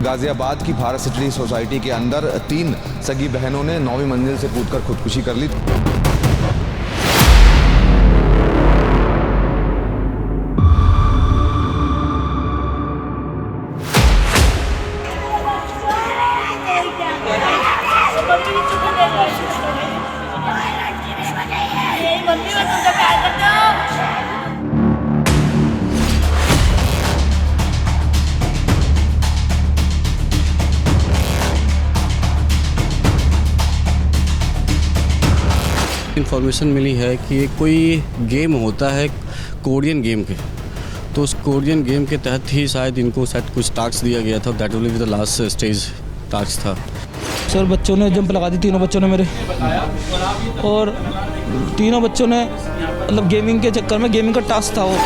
गाजियाबाद की Bharat city society के अंदर 3 सगी बहनों ने 9वीं मंजिल से कूदकर खुदकुशी कर ली। इन्फॉर्मेशन मिली है कि कोई गेम होता है कोरियन गेम के, तो उस कोरियन गेम के तहत ही शायद इनको शायद कुछ टास्क दिया गया था। That will be the last stage task था। सर बच्चों ने जंप लगा दी, तीनों बच्चों ने मेरे, और तीनों बच्चों ने मतलब गेमिंग के चक्कर में, गेमिंग का टास्क था वो।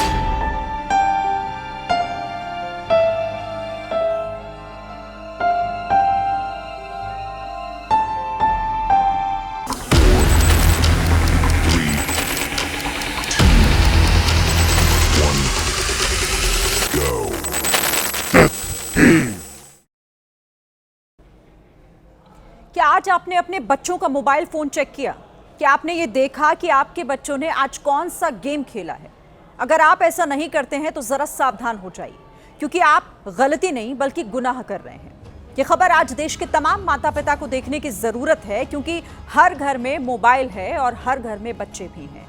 क्या आज आपने अपने बच्चों का मोबाइल फोन चेक किया? क्या आपने ये देखा कि आपके बच्चों ने आज कौन सा गेम खेला है? अगर आप ऐसा नहीं करते हैं तो जरा सावधान हो जाइए, क्योंकि आप गलती नहीं बल्कि गुनाह कर रहे हैं। ये खबर आज देश के तमाम माता पिता को देखने की जरूरत है, क्योंकि हर घर में मोबाइल है और हर घर में बच्चे भी हैं।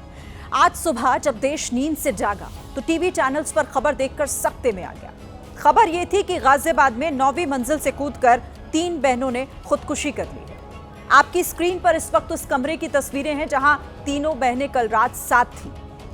आज सुबह जब देश नींद से जागा तो टीवी चैनल्स पर खबर देखकर सकते में आ गया। खबर ये थी कि गाजियाबाद में 9वीं मंजिल से कूदकर 3 बहनों ने खुदकुशी कर ली है। आपकी स्क्रीन पर इस वक्त उस कमरे की तस्वीरें हैं जहां तीनों बहनें कल रात साथ थीं।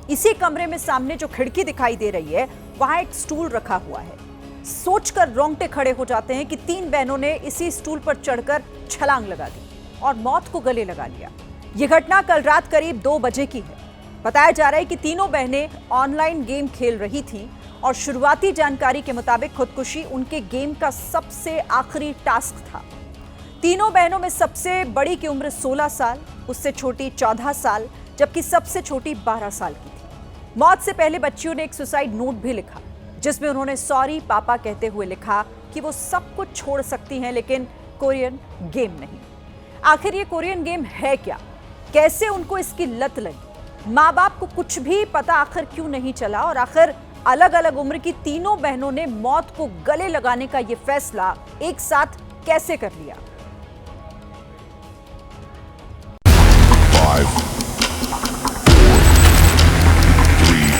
इसी कमरे में सामने जो खिड़की दिखाई दे रही है, वहां एक स्टूल रखा हुआ है। सोचकर रोंगटे खड़े हो जाते हैं कि 3 बहनों ने इसी स्टूल पर चढ़कर छलांग लगा दी और मौत को गले लगा लिया। यह घटना कल रात करीब 2 बजे की है। बताया जा रहा है कि तीनों बहनें ऑनलाइन गेम खेल रही थीं और शुरुआती जानकारी के मुताबिक खुदकुशी उनके गेम का सबसे आखिरी टास्क था। तीनों बहनों में सबसे बड़ी की उम्र 16 साल, उससे छोटी 14 साल, जबकि सबसे छोटी 12 साल की थी। मौत से पहले बच्चियों ने एक सुसाइड नोट भी लिखा, जिसमें उन्होंने सॉरी पापा कहते हुए लिखा कि वो सब कुछ छोड़ सकती हैं लेकिन कोरियन गेम नहीं। आखिर ये कोरियन गेम है क्या? कैसे उनको इसकी लत लगी? माँ बाप को कुछ भी पता आखिर क्यों नहीं चला? और आखिर अलग अलग उम्र की तीनों बहनों ने मौत को गले लगाने का यह फैसला एक साथ कैसे कर लिया? 5, 3,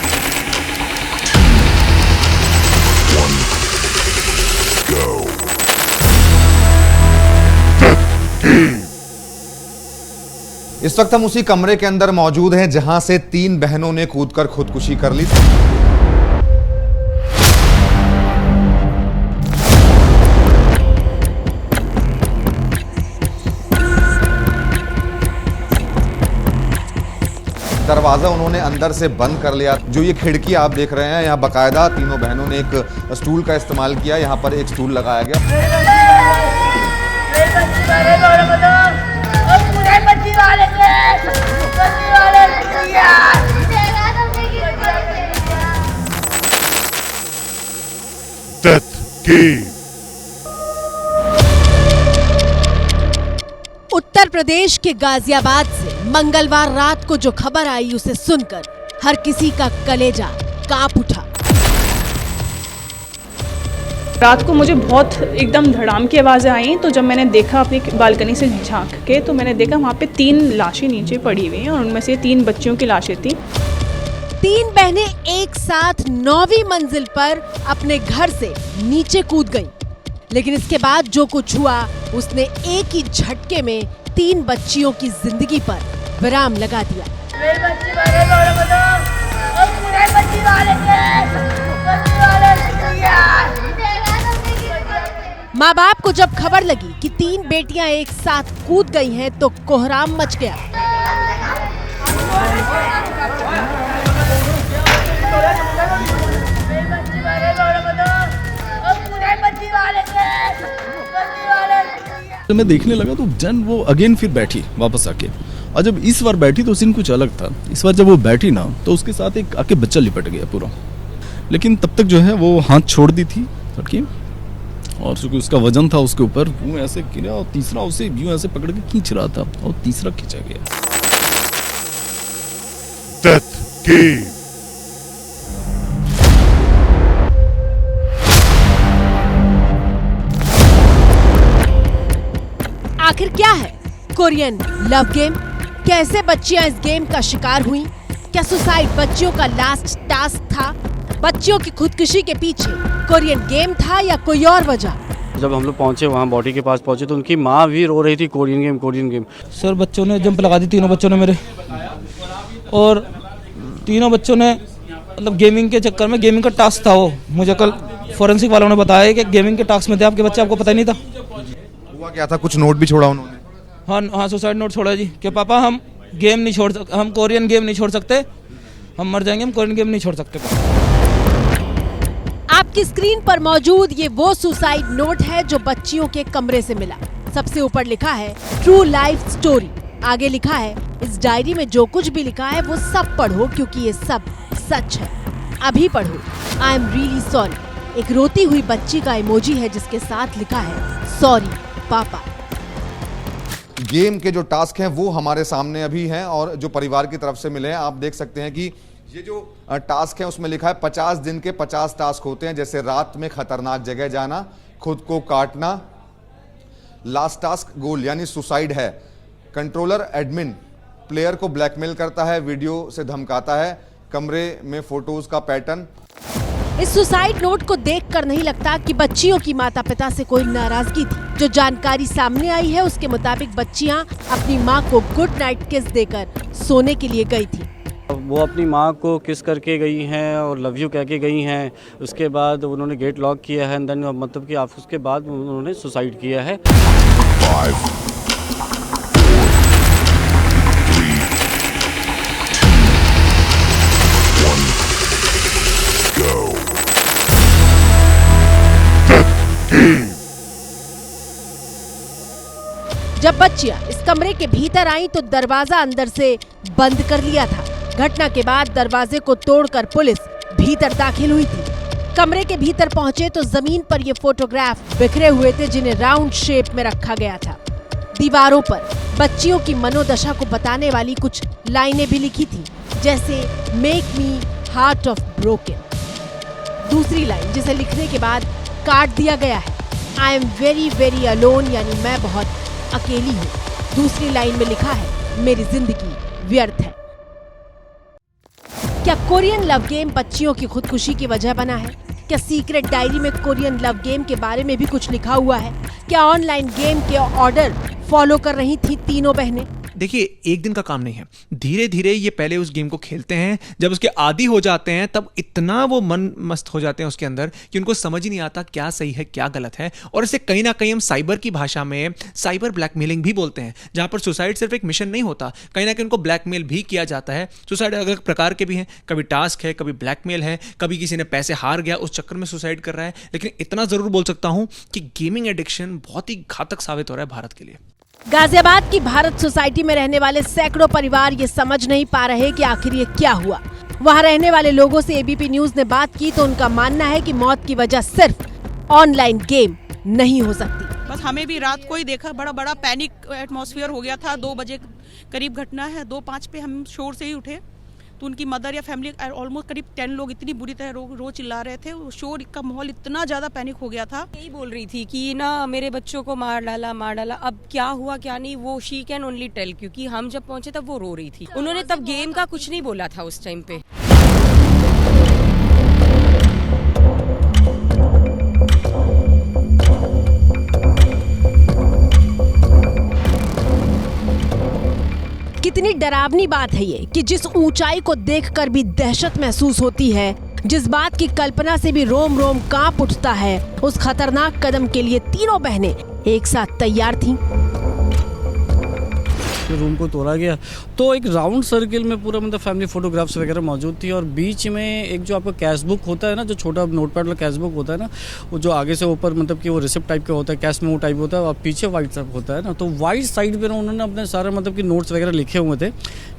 2, 1, go. इस वक्त हम उसी कमरे के अंदर मौजूद हैं जहां से 3 बहनों ने कूदकर खुदकुशी कर ली। दरवाजा उन्होंने अंदर से बंद कर लिया। जो ये खिड़की आप देख रहे हैं, यहाँ बाकायदा तीनों बहनों ने एक स्टूल का इस्तेमाल किया। यहाँ पर एक स्टूल लगाया गया। Death game. उत्तर प्रदेश के गाजियाबाद से मंगलवार रात को जो खबर आई, उसे सुनकर हर किसी का कलेजा कांप उठा। रात को मुझे बहुत एकदम धड़ाम की आवाज़ें आई, तो जब मैंने देखा अपनी बालकनी से झांक के, तो मैंने देखा वहाँ पे 3 लाशें नीचे पड़ी हुई हैं और उनमें से 3 बच्चियों की लाशें थी। 3 बहनें एक साथ 9वीं मंजिल पर अपने घर से नीचे कूद गईं। लेकिन इसके बाद जो कुछ हुआ, उसने एक ही झटके में 3 बच्चियों की जिंदगी पर विराम लगा दिया। माँ बाप को जब खबर लगी कि 3 बेटियां एक साथ कूद गई हैं, तो कोहराम मच गया। जब मैं देखने लगा तो जन वो अगेन फिर बैठी वापस आके, और जब इस बार बैठी तो सीन कुछ अलग था। इस बार जब वो बैठी ना, तो उसके साथ एक आके बच्चा लिपट गया पूरा। लेकिन तब तक जो है वो हाथ छोड़ दी थी लड़की, और चूंकि उसका वजन था उसके ऊपर, वो ऐसे गिरा और तीसरा उसे यूं ऐसे पकड़ के खींच रहा था और तीसरा खींचा गया। Death Game. आखिर क्या है कोरियन लव गेम? कैसे बच्चियां इस गेम का शिकार हुई? क्या सुसाइड बच्चियों का लास्ट टास्क था? बच्चियों की खुदकुशी के पीछे कोरियन गेम था या कोई और वजह? जब हम लोग पहुंचे वहाँ बॉडी के पास पहुंचे तो उनकी माँ भी रो रही थी, Korean game Korean game. Sir बच्चों ने जंप लगा दी, तीनों बच्चों ने मेरे, और तीनों बच्चों ने मतलब गेमिंग के चक्कर में, गेमिंग का टास्क था वो, मुझे कल फॉरेंसिक वालों ने बताया कि गेमिंग के टास्क में थे आपके बच्चे, आपको पता ही नहीं था। हुआ क्या था, कुछ नोट भी छोड़ा उन्होंने? हाँ, सुसाइड नोट छोड़ा जी कि पापा हम गेम नहीं छोड़ सकते, हम कोरियन गेम नहीं छोड़ सकते, हम मर जाएंगे, हम कोरियन गेम नहीं छोड़ सकते। आपकी स्क्रीन पर मौजूद ये वो सुसाइड नोट है जो बच्चियों के कमरे से मिला। सबसे ऊपर लिखा है ट्रू लाइफ स्टोरी। आगे लिखा है इस डायरी में जो कुछ भी लिखा है वो सब पढ़ो क्योंकि ये सब सच है। अभी पढ़ो। I am really sorry. एक रोती हुई बच्ची का इमोजी है जिसके साथ लिखा है सॉरी पापा। गेम के जो टास्क हैं वो हमारे सामने अभी हैं और जो परिवार की तरफ से मिले हैं। आप देख सकते हैं कि ये जो टास्क है उसमें लिखा है 50 दिन के 50 टास्क होते हैं, जैसे रात में खतरनाक जगह जाना, खुद को काटना। लास्ट टास्क गोल यानी सुसाइड है। कंट्रोलर एडमिन प्लेयर को ब्लैकमेल करता है, वीडियो से धमकाता है, कमरे में फोटोज का पैटर्न। इस सुसाइड नोट को देखकर नहीं लगता कि बच्चियों की माता पिता से कोई नाराजगी थी। जो जानकारी सामने आई है उसके मुताबिक बच्चियां अपनी मां को गुड नाइट किस देकर सोने के लिए गई थी। वो अपनी माँ को किस करके गई हैं और लव यू कह के गई हैं। उसके बाद उन्होंने गेट लॉक किया है, देन मतलब कि आप उसके बाद उन्होंने सुसाइड किया है। 5, 4, 3, 2, 1, go. Death Game. जब बच्चियां इस कमरे के भीतर आई तो दरवाजा अंदर से बंद कर लिया था। घटना के बाद दरवाजे को तोड़कर पुलिस भीतर दाखिल हुई थी। कमरे के भीतर पहुंचे तो जमीन पर ये फोटोग्राफ बिखरे हुए थे जिन्हें राउंड शेप में रखा गया था। दीवारों पर बच्चियों की मनोदशा को बताने वाली कुछ लाइनें भी लिखी थी, जैसे make me heart of broken. दूसरी लाइन जिसे लिखने के बाद काट दिया गया है, I am very very alone, यानी मैं बहुत अकेली हूँ। दूसरी लाइन में लिखा है मेरी जिंदगी व्यर्थ है। क्या कोरियन लव गेम बच्चियों की खुदकुशी की वजह बना है? क्या सीक्रेट डायरी में कोरियन लव गेम के बारे में भी कुछ लिखा हुआ है? क्या ऑनलाइन गेम के ऑर्डर फॉलो कर रही थी तीनों बहनें? देखिए, एक दिन का काम नहीं है। धीरे धीरे ये पहले उस गेम को खेलते हैं, जब उसके आदी हो जाते हैं तब इतना वो मन मस्त हो जाते हैं उसके अंदर कि उनको समझ ही नहीं आता क्या सही है क्या गलत है। और इसे कहीं ना कहीं हम साइबर की भाषा में साइबर ब्लैकमेलिंग भी बोलते हैं, जहां पर सुसाइड सिर्फ एक मिशन नहीं होता, कहीं ना कहीं उनको ब्लैकमेल भी किया जाता है। सुसाइड अलग अलग प्रकार के भी हैं, कभी टास्क है, कभी ब्लैकमेल है, कभी किसी ने पैसे हार गया उस चक्कर में सुसाइड कर रहा है। लेकिन इतना जरूर बोल सकता हूं कि गेमिंग एडिक्शन बहुत ही घातक साबित हो रहा है भारत के लिए। गाजियाबाद की भारत सोसाइटी में रहने वाले सैकड़ों परिवार ये समझ नहीं पा रहे कि आखिर ये क्या हुआ। वहां रहने वाले लोगों से एबीपी न्यूज ने बात की तो उनका मानना है कि मौत की वजह सिर्फ ऑनलाइन गेम नहीं हो सकती। बस हमें भी रात को ही देखा, बड़ा पैनिक एटमॉस्फेयर हो गया था। 2 बजे करीब घटना है, 2:05 पे हम शोर से ही उठे तो उनकी मदर या फैमिली ऑलमोस्ट करीब 10 लोग इतनी बुरी तरह रो चिल्ला रहे थे। शोर का माहौल इतना ज़्यादा पैनिक हो गया था। यही बोल रही थी कि ना मेरे बच्चों को मार डाला। अब क्या हुआ क्या नहीं वो शी कैन ओनली टेल, क्योंकि हम जब पहुंचे तब वो रो रही थी। उन्होंने तब गेम का कुछ नहीं बोला था उस टाइम पे। कितनी डरावनी बात है ये कि जिस ऊंचाई को देखकर भी दहशत महसूस होती है, जिस बात की कल्पना से भी रोम रोम कांप उठता है, उस खतरनाक कदम के लिए तीनों बहनें एक साथ तैयार थीं। उसके रूम को तोड़ा गया। तो एक राउंड सर्किल में पूरा मतलब फैमिली फ़ोटोग्राफ्स वगैरह मौजूद थी, और बीच में एक जो आपका कैश बुक होता है ना, जो छोटा नोटपैड वाला कैश बुक होता है ना, वो जो आगे से ऊपर मतलब कि वो रिसिप्ट टाइप का होता है, कैश मेमो टाइप होता है, और पीछे वाइट सब होता है ना, तो वाइट साइड पर उन्होंने अपने सारे मतलब कि नोट्स वगैरह लिखे हुए थे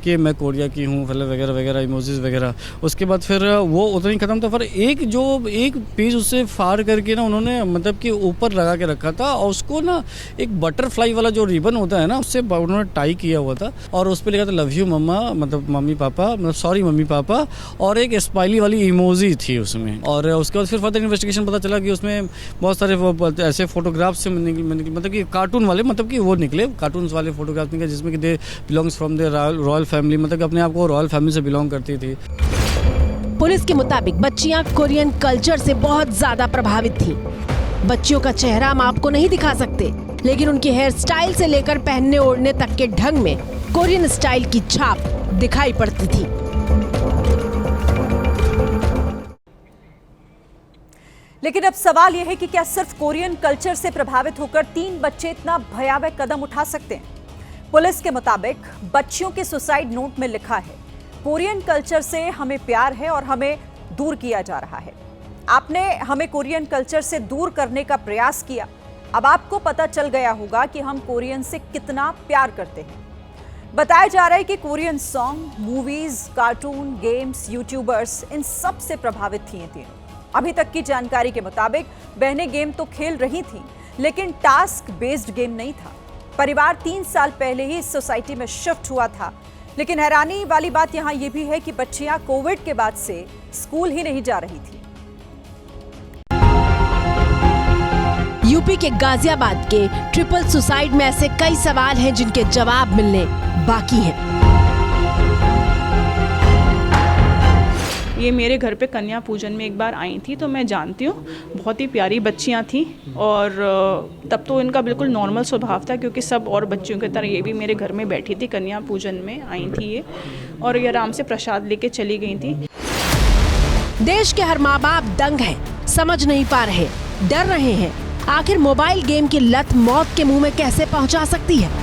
कि मैं कोरिया की हूँ, वगैरह वगैरह, इमोजीज वगैरह। उसके बाद फिर वो उतना ही ख़त्म था, फिर एक पेज उससे फाड़ करके ना उन्होंने मतलब कि ऊपर लगा के रखा था, और उसको ना एक बटरफ्लाई वाला जो रिबन होता है ना, उससे उन्होंने टाई किया हुआ था, और उस पर लिखा था लव यू मम्मा, मतलब मम्मी पापा, मतलब सॉरी मम्मी पापा, और एक स्माइली वाली इमोजी थी उसमें। और उसके बाद फिर फर्दर इन्वेस्टिगेशन पता चला कि उसमें बहुत सारे ऐसे फोटोग्राफ्स से मतलब कि कार्टून वाले मतलब कि वो निकले, कार्टून्स वाले फोटोग्राफ्स निकले, जिसमें कि दे belongs from the royal family, मतलब कि अपने आप को रॉयल फैमिली से बिलोंग करती थी। पुलिस के मुताबिक बच्चियां कोरियन कल्चर से बहुत ज्यादा प्रभावित थी। बच्चियों का चेहरा हम आपको नहीं दिखा सकते, लेकिन उनकी हेयर स्टाइल से लेकर पहनने ओढ़ने तक के ढंग में कोरियन स्टाइल की छाप दिखाई पड़ती थी। लेकिन अब सवाल यह है कि क्या सिर्फ कोरियन कल्चर से प्रभावित होकर 3 बच्चे इतना भयावह कदम उठा सकते हैं? पुलिस के मुताबिक बच्चियों के सुसाइड नोट में लिखा है, कोरियन कल्चर से हमें प्यार है और हमें दूर किया जा रहा है। आपने हमें कोरियन कल्चर से दूर करने का प्रयास किया, अब आपको पता चल गया होगा कि हम कोरियन से कितना प्यार करते हैं। बताया जा रहा है कि Korean song, movies, cartoon, games, YouTubers, इन सब से प्रभावित थी ये तीनों। अभी तक की जानकारी के मुताबिक बहनें गेम तो खेल रही थीं, लेकिन टास्क बेस्ड गेम नहीं था। परिवार 3 साल पहले ही इस सोसाइटी में शिफ्ट हुआ था, लेकिन हैरानी वाली बात यहाँ ये भी है कि बच्चियां कोविड के बाद से स्कूल ही नहीं जा रही थी। यूपी के गाजियाबाद के ट्रिपल सुसाइड में ऐसे कई सवाल हैं जिनके जवाब मिलने बाकी हैं। ये मेरे घर पे कन्या पूजन में एक बार आई थी, तो मैं जानती हूँ, बहुत ही प्यारी बच्चियाँ थीं, और तब तो इनका बिल्कुल नॉर्मल स्वभाव था, क्योंकि सब और बच्चियों की तरह ये भी मेरे घर में बैठी थी, कन्या पूजन में आई थी ये, और ये आराम से प्रसाद लेके चली गई थी। देश के हर माँ बाप दंग हैं, समझ नहीं पा रहे, डर रहे हैं, आखिर मोबाइल गेम की लत मौत के मुंह में कैसे पहुंचा सकती है।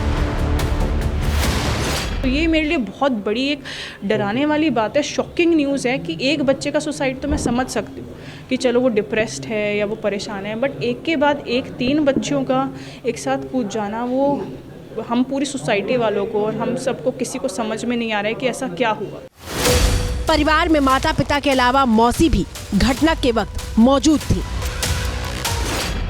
तो ये मेरे लिए बहुत बड़ी एक डराने वाली बात है, शॉकिंग न्यूज़ है कि एक बच्चे का सुसाइड तो मैं समझ सकती हूँ कि चलो वो डिप्रेस्ड है या वो परेशान है, बट एक के बाद एक 3 बच्चों का एक साथ कूद जाना, वो हम पूरी सोसाइटी वालों को और हम सबको किसी को समझ में नहीं आ रहा है कि ऐसा क्या हुआ। परिवार में माता पिता के अलावा मौसी भी घटना के वक्त मौजूद थी।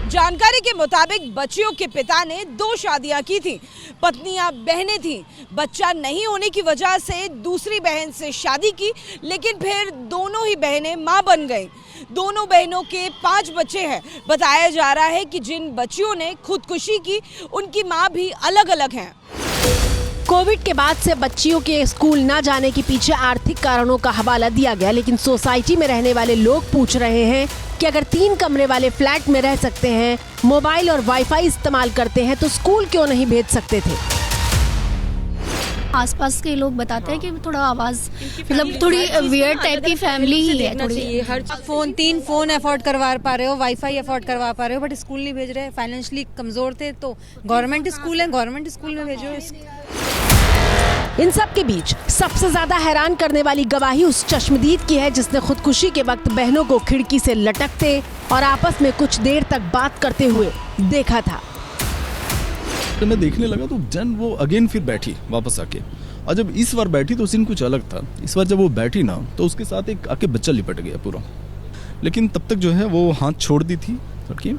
जानकारी के मुताबिक बच्चियों के पिता ने 2 शादियां की थी, पत्नियां बहनें थीं। बच्चा नहीं होने की वजह से दूसरी बहन से शादी की, लेकिन फिर दोनों ही बहनें मां बन गईं। दोनों बहनों के 5 बच्चे हैं। बताया जा रहा है कि जिन बच्चियों ने खुदकुशी की, उनकी मां भी अलग अलग हैं। कोविड के बाद से बच्चियों के स्कूल न जाने के पीछे आर्थिक कारणों का हवाला दिया गया, लेकिन सोसाइटी में रहने वाले लोग पूछ रहे हैं कि अगर 3 कमरे वाले फ्लैट में रह सकते हैं, मोबाइल और वाईफाई इस्तेमाल करते हैं, तो स्कूल क्यों नहीं भेज सकते थे। आसपास के लोग बताते हैं कि थोड़ा आवाज मतलब थोड़ी वियर्ड टाइप की फैमिली ही है थोड़ी। हर फोन 3 फोन अफोर्ड करवा पा रहे हो, वाईफाई अफोर्ड करवा पा रहे हो, बट स्कूल नहीं भेज रहे। फाइनेंशियली कमजोर थे तो गवर्नमेंट स्कूल है, गवर्नमेंट स्कूल में भेजो। इन सब के बीच सबसे ज्यादा हैरान करने वाली गवाही उस चश्मदीद की है जिसने खुदकुशी के वक्त बहनों को खिड़की से लटकते और आपस में कुछ देर तक बात करते हुए देखा था। तो मैं देखने लगा तो जन वो अगेन फिर बैठी वापस आके, और जब इस बार बैठी तो सीन कुछ अलग था। इस बार जब वो बैठी ना तो उसके साथ एक आके बच्चा लिपट गया पूरा, लेकिन तब तक जो है वो हाथ छोड़ दी थी लड़की,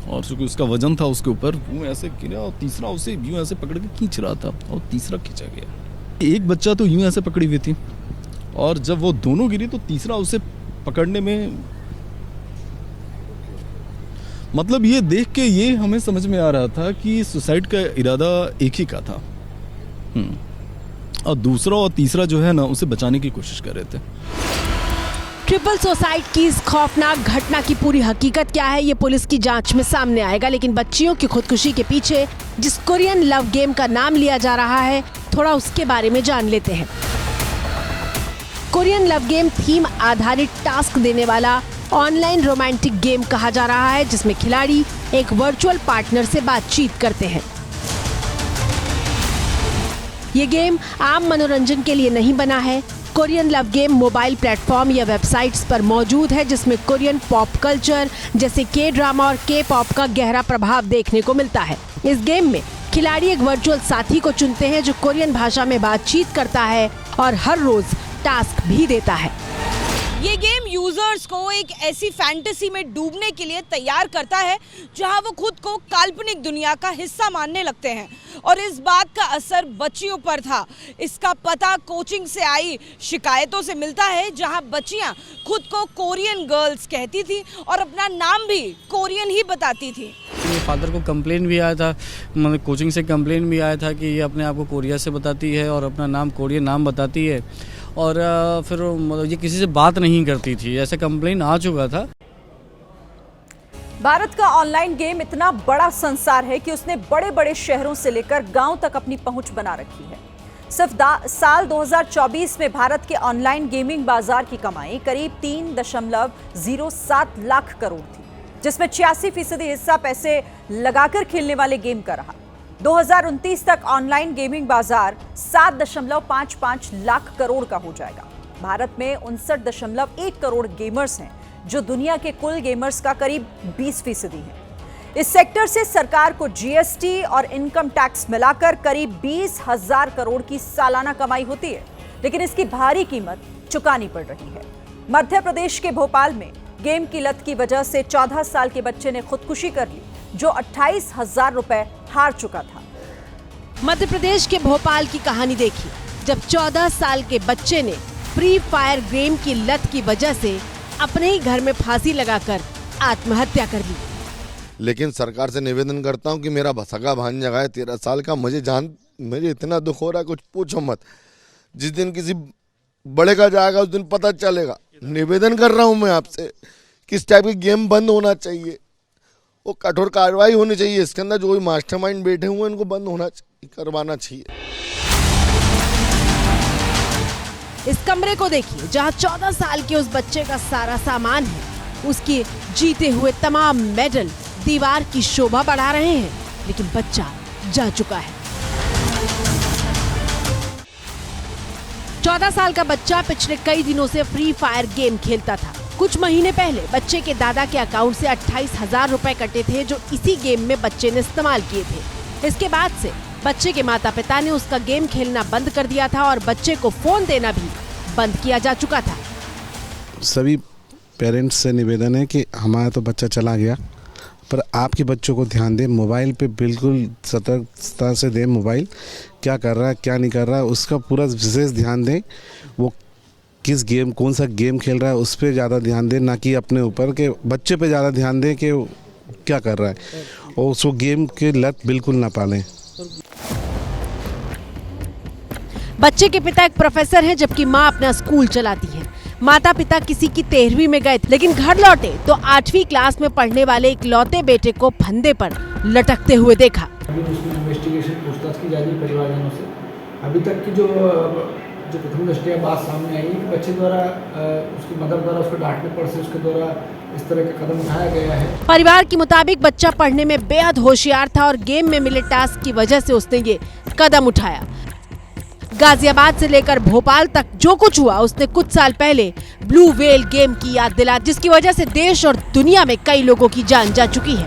और चूंकि उसका वजन था उसके ऊपर, वो ऐसे गिरा और तीसरा उसे यूं ऐसे पकड़ के खींच रहा था और तीसरा खींचा गया। एक बच्चा तो यूं ऐसे पकड़ी हुई थी, और जब वो दोनों गिरी तो तीसरा उसे पकड़ने में, मतलब ये देख के ये हमें समझ में आ रहा था कि सुसाइड का इरादा एक ही का था, और दूसरा और तीसरा जो है ना उसे बचाने की कोशिश कर रहे थे। ट्रिपल सुसाइड की इस खौफनाक घटना की पूरी हकीकत क्या है, ये पुलिस की जांच में सामने आएगा, लेकिन बच्चियों की खुदकुशी के पीछे जिस कोरियन लव गेम का नाम लिया जा रहा है, थोड़ा उसके बारे में जान लेते हैं। कोरियन लव गेम थीम आधारित टास्क देने वाला ऑनलाइन रोमांटिक गेम कहा जा रहा है, जिसमें खिलाड़ी एक वर्चुअल पार्टनर से बातचीत करते हैं। ये गेम आम मनोरंजन के लिए नहीं बना है। Korean love game mobile platform या वेबसाइट्स पर मौजूद है, जिसमें कोरियन पॉप कल्चर जैसे के ड्रामा और के पॉप का गहरा प्रभाव देखने को मिलता है। इस गेम में खिलाड़ी एक वर्चुअल साथी को चुनते हैं जो कोरियन भाषा में बातचीत करता है और हर रोज टास्क भी देता है। ये गेम यूजर्स को एक ऐसी फैंटेसी में डूबने के लिए तैयार करता है जहां वो खुद को काल्पनिक दुनिया का हिस्सा मानने लगते हैं और इस बात का असर बच्चियों पर था। इसका पता कोचिंग से आई शिकायतों से मिलता है, जहां बच्चियां खुद को कोरियन गर्ल्स कहती थी और अपना नाम भी कोरियन ही बताती थी। मेरे फादर को कंप्लेन भी आया था, मतलब कोचिंग से कंप्लेन भी आया था कि ये अपने आप को कोरिया से बताती है और अपना नाम कोरियन नाम बताती है और फिर मतलब ये किसी से बात नहीं करती थी, ऐसे कंप्लेन आ चुका था। भारत का ऑनलाइन गेम इतना बड़ा संसार है कि उसने बड़े बड़े शहरों से लेकर गांव तक अपनी पहुंच बना रखी है। सिर्फ साल 2024 में भारत के ऑनलाइन गेमिंग बाजार की कमाई करीब 3.07 लाख करोड़ थी, जिसमें 86% हिस्सा पैसे लगाकर खेलने वाले गेम का रहा। 2029 तक ऑनलाइन गेमिंग बाजार 7.55 लाख करोड़ का हो जाएगा। भारत में 59.1 करोड़ गेमर्स हैं, जो दुनिया के कुल गेमर्स का करीब 20% है। इस सेक्टर से सरकार को जीएसटी और इनकम टैक्स मिलाकर करीब 20,000 करोड़ की सालाना कमाई होती है, लेकिन इसकी भारी कीमत चुकानी पड़ रही है। मध्य प्रदेश के भोपाल में गेम की लत की वजह से 14 साल के बच्चे ने खुदकुशी कर ली, जो 28,000 रुपए हार चुका था। मध्य प्रदेश के भोपाल की कहानी देखिए, जब 14 साल के बच्चे ने फ्री फायर गेम की लत की वजह से अपने ही घर में फांसी लगाकर आत्महत्या कर ली। लेकिन सरकार से निवेदन करता हूं कि मेरा सगा भांजा है 13 साल का, मुझे इतना दुख हो रहा है कुछ पूछो मत। जिस दिन किसी बड़े का जाएगा उस दिन पता चलेगा। निवेदन कर रहा हूं मैं आपसे, किस टाइप की गेम बंद होना चाहिए, वो कठोर कार्रवाई होनी चाहिए। इसके अंदर जो भी मास्टरमाइंड बैठे हुए हैं इनको बंद होना करवाना चाहिए। इस कमरे को देखिए, जहां 14 साल के उस बच्चे का सारा सामान है, उसके जीते हुए तमाम मेडल दीवार की शोभा बढ़ा रहे हैं, लेकिन बच्चा जा चुका है। 14 साल का बच्चा पिछले कई दिनों से फ्री फायर गेम खेलता था। कुछ महीने पहले बच्चे के दादा के अकाउंट से 28,000 रुपए कटे थे, जो इसी गेम में बच्चे ने इस्तेमाल किए थे। इसके बाद से बच्चे के माता पिता ने उसका गेम खेलना बंद कर दिया था और बच्चे को फोन देना भी बंद किया जा चुका था। सभी पेरेंट्स से निवेदन है कि हमारा तो बच्चा चला गया, पर आपके बच्चों को ध्यान दें, मोबाइल पे बिल्कुल सतर्कता से दें। मोबाइल क्या कर रहा है क्या नहीं कर रहा है उसका पूरा विशेष ध्यान दें। वो किस गेम कौन सा गेम खेल रहा है उस पर ज़्यादा ध्यान दें, ना कि अपने ऊपर के बच्चे पे ज़्यादा ध्यान दें कि क्या कर रहा है, और उसको गेम के लत बिल्कुल ना पालें। बच्चे के पिता एक प्रोफेसर हैं, जबकि मां अपना स्कूल चलाती है। माता पिता किसी की 13वीं में गए, लेकिन घर लौटे तो 8वीं क्लास में पढ़ने वाले इकलौते बेटे को फंदे पर लटकते हुए देखा। अभी उसमें इन्वेस्टिगेशन पूछताछ की जा रही है परिवारजनों से। अभी तक की जो प्रथम दृष्टया बात सामने आई है, बच्चे द्वारा उसकी मदर द्वारा उसको डांटने पर से उसके द्वारा इस तरह का कदम उठाया गया है। परिवार के मुताबिक बच्चा पढ़ने में बेहद होशियार था और गेम में मिले टास्क की वजह से उसने ये कदम उठाया। गाजियाबाद से लेकर भोपाल तक जो कुछ हुआ, उसने कुछ साल पहले ब्लू व्हेल गेम की याद दिला, जिसकी वजह से देश और दुनिया में कई लोगों की जान जा चुकी है।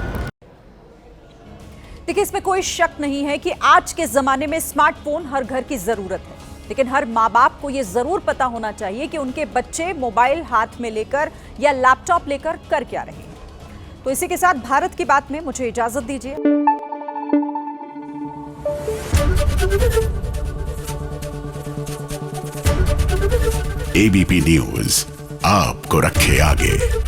देखिए, इसमें कोई शक नहीं है कि आज के जमाने में स्मार्टफोन हर घर की जरूरत है, लेकिन हर माँ बाप को यह जरूर पता होना चाहिए कि उनके बच्चे मोबाइल हाथ में लेकर या लैपटॉप लेकर कर क्या रहे हैं। तो इसी के साथ भारत की बात में मुझे इजाजत दीजिए। एबीपी न्यूज आपको रखे आगे।